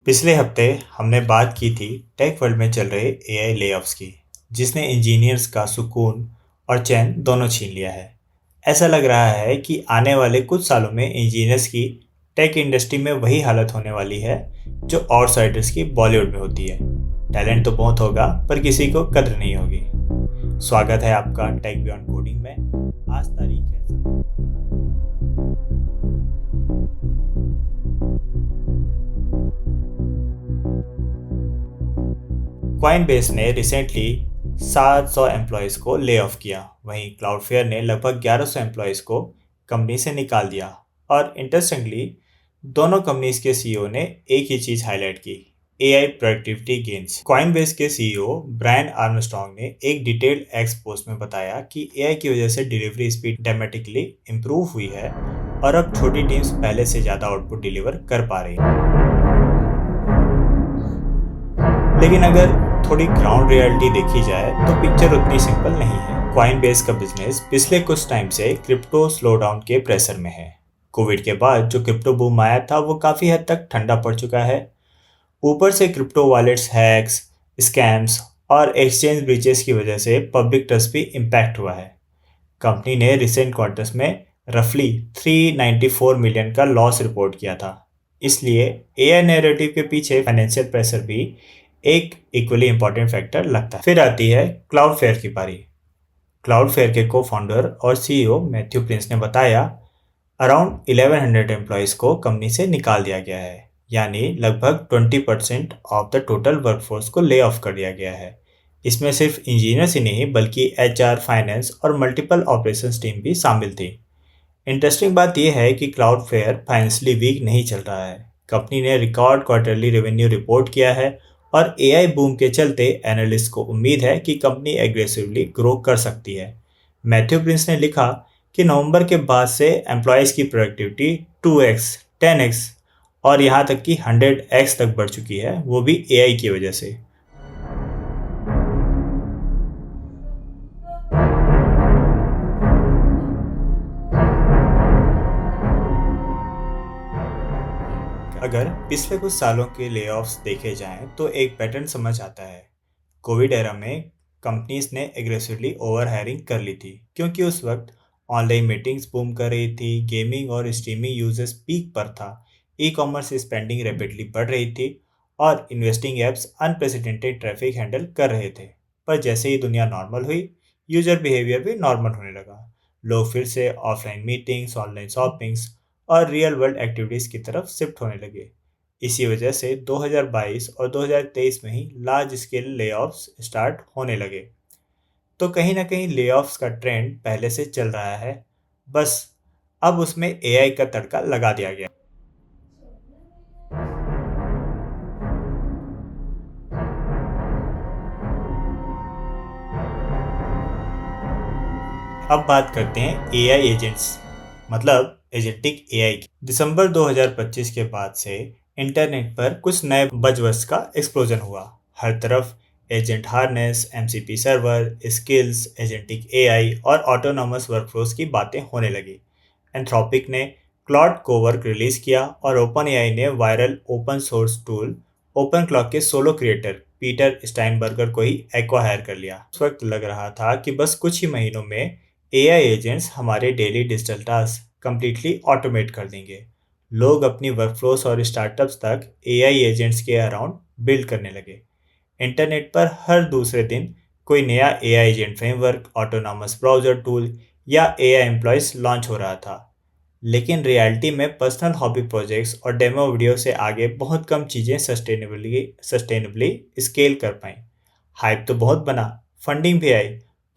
पिछले हफ्ते हमने बात की थी टेक वर्ल्ड में चल रहे एआई लेऑफ्स की, जिसने इंजीनियर्स का सुकून और चैन दोनों छीन लिया है। ऐसा लग रहा है कि आने वाले कुछ सालों में इंजीनियर्स की टेक इंडस्ट्री में वही हालत होने वाली है जो आउटसाइडर्स की बॉलीवुड में होती है। टैलेंट तो बहुत होगा पर किसी को कद्र नहीं होगी। स्वागत है आपका टेक बियॉन्ड कोडिंग में। आज तारीख है कॉइनबेस ने रिसेंटली 700 एम्प्लॉयज़ को ले ऑफ किया। वहीं क्लाउडफ्लेयर ने लगभग 1100 एम्प्लॉयज़ को कंपनी से निकाल दिया। और इंटरेस्टिंगली दोनों कंपनीज के सीईओ ने एक ही चीज़ हाईलाइट की, एआई प्रोडक्टिविटी गेन्स। कॉइनबेस के सीईओ ब्रायन आर्मस्ट्रॉन्ग ने एक डिटेल्ड एक्स पोस्ट में बताया कि एआई की वजह से डिलीवरी स्पीड ड्रामेटिकली इम्प्रूव हुई है और अब छोटी टीम्स पहले से ज़्यादा आउटपुट डिलीवर कर पा रही हैं। लेकिन अगर थोड़ी ग्राउंड रियलिटी देखी जाए तो पिक्चर उतनी सिंपल नहीं है। कॉइनबेस का बिजनेस पिछले कुछ टाइम से क्रिप्टो स्लोडाउन के प्रेशर में है। कोविड के बाद जो क्रिप्टो बूम आया था वो काफ़ी हद तक ठंडा पड़ चुका है। ऊपर से क्रिप्टो वॉलेट्स हैक्स, स्कैम्स और एक्सचेंज ब्रीचेस की वजह से पब्लिक ट्रस्ट भी इम्पैक्ट हुआ है। कंपनी ने रिसेंट क्वार्टर्स में रफली 394 मिलियन का लॉस रिपोर्ट किया था। इसलिए एआई नैरेटिव के पीछे फाइनेंशियल प्रेशर भी एक इक्वली इंपॉर्टेंट फैक्टर लगता है। फिर आती है क्लाउडफ्लेयर की पारी। क्लाउडफ्लेयर के को फाउंडर और सीईओ मैथ्यू प्रिंस ने बताया अराउंड 1100 एम्प्लॉयज़ को कंपनी से निकाल दिया गया है, यानी लगभग 20% ऑफ द टोटल वर्कफोर्स को ले ऑफ कर दिया गया है। इसमें सिर्फ इंजीनियर्स ही नहीं बल्कि एचआर, फाइनेंस और मल्टीपल ऑपरेशंस टीम भी शामिल थी। इंटरेस्टिंग बात यह है कि क्लाउडफ्लेयर फाइनेंशियली वीक नहीं चल रहा है। कंपनी ने रिकॉर्ड क्वार्टरली रेवेन्यू रिपोर्ट किया है और एआई बूम के चलते एनालिस्ट को उम्मीद है कि कंपनी एग्रेसिवली ग्रो कर सकती है। मैथ्यू प्रिंस ने लिखा कि नवंबर के बाद से एम्प्लॉयज़ की प्रोडक्टिविटी 2x, 10x और यहाँ तक कि 100x तक बढ़ चुकी है, वो भी एआई की वजह से। अगर पिछले कुछ सालों के लेऑफ्स देखे जाएं तो एक पैटर्न समझ आता है। कोविड एरा में कंपनीज ने एग्रेसिवली ओवर हायरिंग कर ली थी, क्योंकि उस वक्त ऑनलाइन मीटिंग्स बूम कर रही थी, गेमिंग और स्ट्रीमिंग यूजेस पीक पर था, ई कॉमर्स स्पेंडिंग रैपिडली बढ़ रही थी और investing apps unprecedented traffic handle कर रहे थे। पर जैसे ही दुनिया नॉर्मल हुई, यूजर बिहेवियर भी नॉर्मल होने लगा। लोग फिर से ऑफलाइन मीटिंग्स, ऑनलाइन शॉपिंग्स और रियल वर्ल्ड एक्टिविटीज़ की तरफ शिफ्ट होने लगे। इसी वजह से 2022 और 2023 में ही लार्ज स्केल लेऑफ्स स्टार्ट होने लगे। तो कहीं ना कहीं लेऑफ्स का ट्रेंड पहले से चल रहा है, बस अब उसमें एआई का तड़का लगा दिया गया। अब बात करते हैं एआई एजेंट्स, मतलब एजेंटिक एआई की। दिसंबर 2025 के बाद से इंटरनेट पर कुछ नए बज़वर्ड्स का एक्सप्लोजन हुआ। हर तरफ agent harness, MCP server, skills, agentic AI और ऑटोनॉमस वर्कफ्लोज की बातें होने लगी। एंथ्रोपिक ने क्लॉड कोवर्क रिलीज किया और ओपन एआई ने viral open source tool open clock के सोलो क्रिएटर पीटर स्टाइनबर्गर को ही एक्वाहायर कर लिया। उस वक्त लग रहा था कि बस कुछ ही महीनों में एआई एजेंट्स हमारे daily digital task completely automate कर देंगे। लोग अपनी वर्कफ्लोस और स्टार्टअप्स तक एआई एजेंट्स के अराउंड बिल्ड करने लगे। इंटरनेट पर हर दूसरे दिन कोई नया AI agent framework, autonomous browser tool या एआई एम्प्लॉयज़ लॉन्च हो रहा था। लेकिन रियलिटी में पर्सनल हॉबी प्रोजेक्ट्स और डेमो वीडियो से आगे बहुत कम चीज़ें सस्टेनेबली स्केल कर पाईं। हाइप तो बहुत बना, फंडिंग भी आई,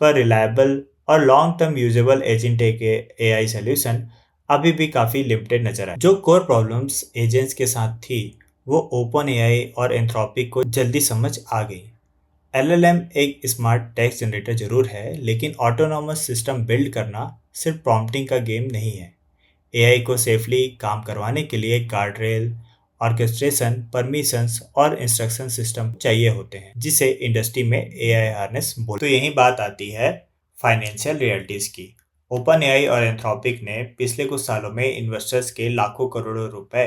पर रिलायबल और लॉन्ग टर्म यूजेबल एजेंट के एआई सोल्यूशन अभी भी काफ़ी लिमिटेड नजर आए। जो कोर प्रॉब्लम्स एजेंट्स के साथ थी वो ओपन एआई और एंथ्रोपिक को जल्दी समझ आ गई। एलएलएम एक स्मार्ट टेक्स्ट जनरेटर जरूर है, लेकिन ऑटोनॉमस सिस्टम बिल्ड करना सिर्फ प्रॉम्प्टिंग का गेम नहीं है। एआई को सेफली काम करवाने के लिए गार्डरेल, ऑर्केस्ट्रेशन, परमिशंस और इंस्ट्रक्शन सिस्टम चाहिए होते हैं, जिसे इंडस्ट्री में एआई हार्नेस बोलते हैं। तो यही बात आती है फाइनेंशियल रियलिटीज़ की। ओपन एआई और एंथ्रोपिक ने पिछले कुछ सालों में इन्वेस्टर्स के लाखों करोड़ों रुपए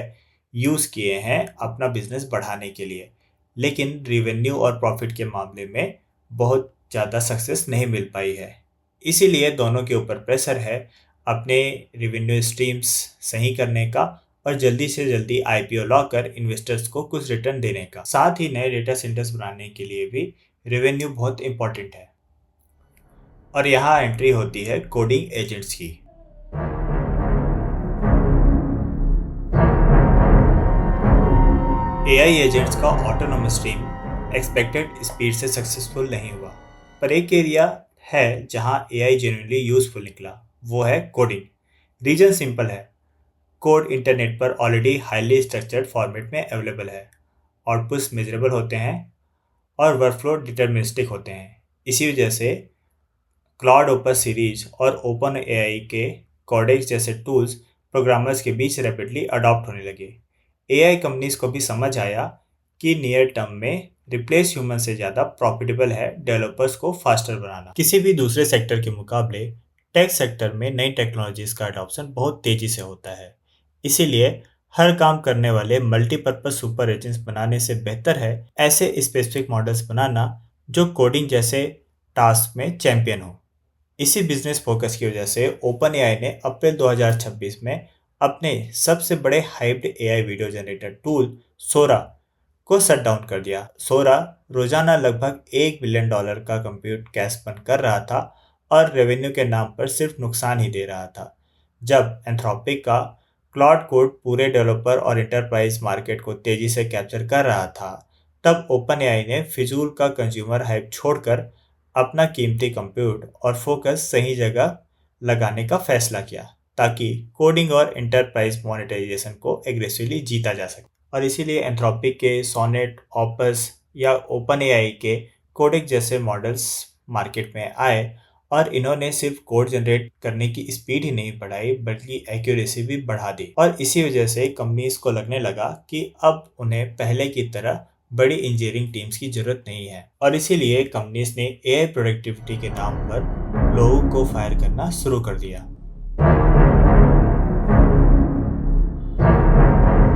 यूज़ किए हैं अपना बिजनेस बढ़ाने के लिए, लेकिन रेवेन्यू और प्रॉफिट के मामले में बहुत ज़्यादा सक्सेस नहीं मिल पाई है। इसीलिए दोनों के ऊपर प्रेशर है अपने रेवेन्यू स्ट्रीम्स सही करने का और जल्दी से जल्दी आईपीओ लाकर इन्वेस्टर्स को कुछ रिटर्न देने का। साथ ही नए डेटा सेंटर्स बनाने के लिए भी रेवेन्यू बहुत इंपॉर्टेंट है। और यहाँ एंट्री होती है कोडिंग एजेंट्स की। एआई एजेंट्स का ऑटोनोमस स्ट्रीम एक्सपेक्टेड स्पीड से सक्सेसफुल नहीं हुआ, पर एक एरिया है जहां एआई जेन्युइनली यूजफुल निकला, वो है कोडिंग। रीजन सिंपल है, कोड इंटरनेट पर ऑलरेडी हाईली स्ट्रक्चर्ड फॉर्मेट में अवेलेबल है, आउटपुट्स मेजरेबल होते हैं और वर्कफ्लो डिटर्मिनिस्टिक होते हैं। इसी वजह से क्लाउड ओपस सीरीज और ओपन एआई के कोडेक्स जैसे टूल्स प्रोग्रामर्स के बीच रैपिडली अडॉप्ट होने लगे। एआई कंपनीज को भी समझ आया कि नियर टर्म में रिप्लेस ह्यूमन से ज़्यादा प्रॉफिटेबल है डेवलपर्स को फास्टर बनाना। किसी भी दूसरे सेक्टर के मुकाबले टेक सेक्टर में नई टेक्नोलॉजीज का अडॉप्शन बहुत तेज़ी से होता है। इसीलिए हर काम करने वाले मल्टीपर्पज सुपर एजेंट्स बनाने से बेहतर है ऐसे स्पेसिफिक मॉडल्स बनाना जो कोडिंग जैसे टास्क में चैंपियन हो। इसी बिजनेस फोकस की वजह से ओपन एआई ने अप्रैल 2026 में अपने सबसे बड़े hyped AI video generator tool Sora को शट डाउन कर दिया। सोरा रोजाना लगभग $1 बिलियन का कंप्यूट कैश बर्न कर रहा था और रेवेन्यू के नाम पर सिर्फ नुकसान ही दे रहा था। जब एंथ्रोपिक का क्लाउड कोड पूरे डेवलपर और एंटरप्राइज मार्केट को तेजी से कैप्चर कर रहा था, तब ओपन एआई ने फिजूल का कंज्यूमर हाइप छोड़कर अपना कीमती कंप्यूट और फोकस सही जगह लगाने का फैसला किया, ताकि कोडिंग और एंटरप्राइज मोनेटाइजेशन को एग्रेसिवली जीता जा सके। और इसीलिए एंथ्रोपिक के सोनेट, ऑपस या ओपन एआई के कोडेक जैसे मॉडल्स मार्केट में आए और इन्होंने सिर्फ कोड जनरेट करने की स्पीड ही नहीं बढ़ाई बल्कि एक्यूरेसी भी बढ़ा दी। और इसी वजह से कंपनीज को लगने लगा कि अब उन्हें पहले की तरह बड़ी इंजीनियरिंग टीम्स की जरूरत नहीं है, और इसीलिए कंपनीज ने एआई प्रोडक्टिविटी के नाम पर लोगों को फायर करना शुरू कर दिया।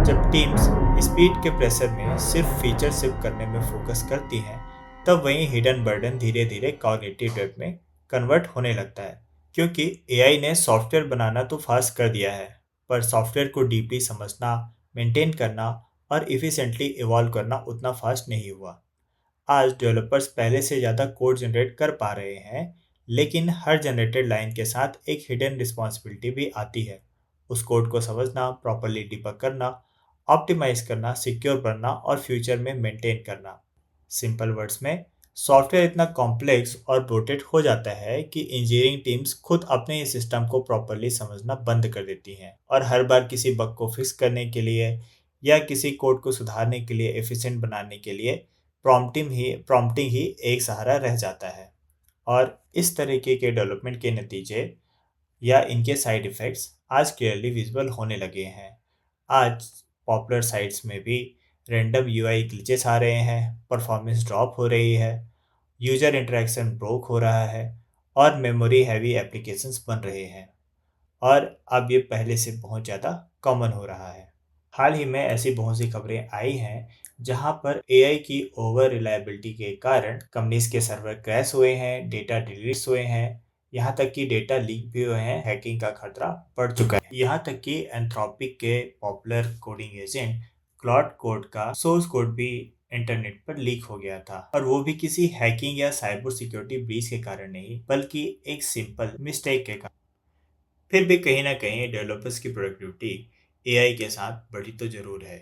जब टीम्स स्पीड के प्रेशर में सिर्फ फीचर शिफ्ट करने में फोकस करती हैं, तब वहीं हिडन बर्डन धीरे धीरे कॉग्निटिव डेप्थ में कन्वर्ट होने लगता है। क्योंकि एआई ने सॉफ्टवेयर बनाना तो फास्ट कर दिया है, पर सॉफ्टवेयर को डीपली समझना, मेंटेन करना और इफिशिएंटली इवॉल्व करना उतना फास्ट नहीं हुआ। आज डेवलपर्स पहले से ज़्यादा कोड जनरेट कर पा रहे हैं, लेकिन हर जनरेटेड लाइन के साथ एक हिडन रिस्पॉन्सिबिलिटी भी आती है। उस कोड को समझना, प्रॉपरली डिबग करना, ऑप्टिमाइज करना, सिक्योर करना और फ्यूचर में मेंटेन करना। सिंपल वर्ड्स में, सॉफ्टवेयर इतना कॉम्प्लेक्स और ब्रोटेड हो जाता है कि इंजीनियरिंग टीम्स खुद अपने ही सिस्टम को प्रॉपरली समझना बंद कर देती हैं, और हर बार किसी बग को फिक्स करने के लिए या किसी कोड को सुधारने के लिए, एफिशिएंट बनाने के लिए प्रॉम्प्टिंग ही एक सहारा रह जाता है। और इस तरीके के डेवलपमेंट के नतीजे या इनके साइड इफ़ेक्ट्स आज क्लियरली विजिबल होने लगे हैं। आज पॉपुलर साइट्स में भी रैंडम यूआई ग्लिचेस आ रहे हैं, परफॉर्मेंस ड्रॉप हो रही है, यूजर इंटरेक्शन ब्रोक हो रहा है और मेमोरी हैवी एप्लीकेशंस बन रहे हैं। और अब ये पहले से बहुत ज़्यादा कॉमन हो रहा है। हाल ही में ऐसी बहुत सी खबरें आई हैं जहां पर एआई की ओवर रिलायबिलिटी के कारण कंपनीज के सर्वर क्रैश हुए हैं, डेटा डिलीट हुए हैं, यहाँ तक कि डेटा लीक भी हुए हैं, हैकिंग का खतरा बढ़ चुका है। यहाँ तक कि एंथ्रोपिक के popular coding agent cloud code का सोर्स कोड भी इंटरनेट पर लीक हो गया था, और वो भी किसी हैकिंग या साइबर सिक्योरिटी ब्रीच के कारण नहीं, बल्कि एक सिंपल मिस्टेक के कारण। फिर भी कहीं ना कहीं डेवलपर्स की प्रोडक्टिविटी एआई के साथ बढ़ी तो जरूर है,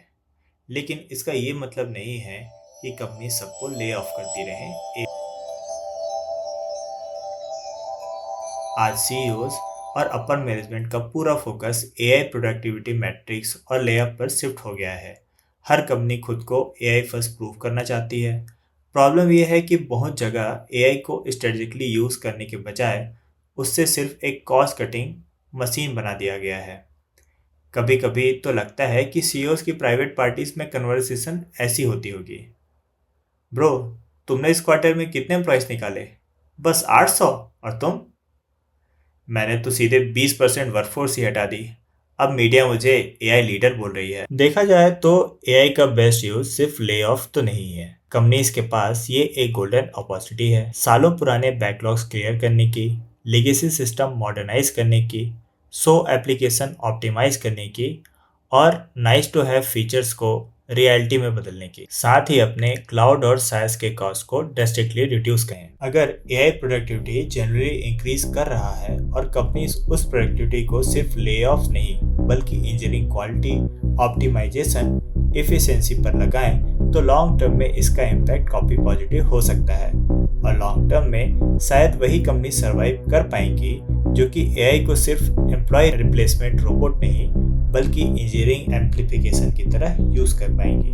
लेकिन इसका ये मतलब नहीं है कि कंपनी सबको ले ऑफ करती रहे। आज सीईओज और अपर मैनेजमेंट का पूरा फोकस एआई प्रोडक्टिविटी मैट्रिक्स और लेअप पर शिफ्ट हो गया है। हर कंपनी खुद को एआई फर्स्ट प्रूव करना चाहती है। प्रॉब्लम यह है कि बहुत जगह एआई को स्ट्रेटेजिकली यूज़ करने के बजाय उससे सिर्फ एक कॉस्ट कटिंग मशीन बना दिया गया है। कभी कभी तो लगता है कि सीईओज की प्राइवेट पार्टीज में कन्वर्सेशन ऐसी होती होगी, ब्रो तुमने इस क्वार्टर में कितने एम्प्लॉयज निकाले? बस 800। और तुम? मैंने तो सीधे 20% वर्कफोर्स ही हटा दी। अब मीडिया मुझे एआई लीडर बोल रही है। देखा जाए तो एआई का बेस्ट यूज सिर्फ ले ऑफ तो नहीं है। कंपनीज के पास ये एक गोल्डन अपॉर्चुनिटी है सालों पुराने बैकलॉग्स क्लियर करने की, लेगेसी सिस्टम मॉडर्नाइज करने की, एप्लीकेशन ऑप्टिमाइज करने की और नाइस टू हैव फीचर्स को रियलिटी में बदलने की, साथ ही अपने क्लाउड और साइज के कॉस्ट को ड्रेस्टिकली रिड्यूस करें। अगर एआई प्रोडक्टिविटी जनरली इंक्रीज कर रहा है और कंपनीज उस प्रोडक्टिविटी को सिर्फ ले ऑफ नहीं बल्कि इंजीनियरिंग क्वालिटी, ऑप्टिमाइजेशन, एफिशिएंसी पर लगाएं तो लॉन्ग टर्म में इसका इम्पैक्ट काफी पॉजिटिव हो सकता है और लॉन्ग टर्म में शायद वही कंपनी सरवाइव कर पाएंगी जो कि एआई को सिर्फ एम्प्लॉय रिप्लेसमेंट रोबोट नहीं बल्कि इंजीनियरिंग एम्प्लीफिकेशन की तरह यूज कर पाएंगी।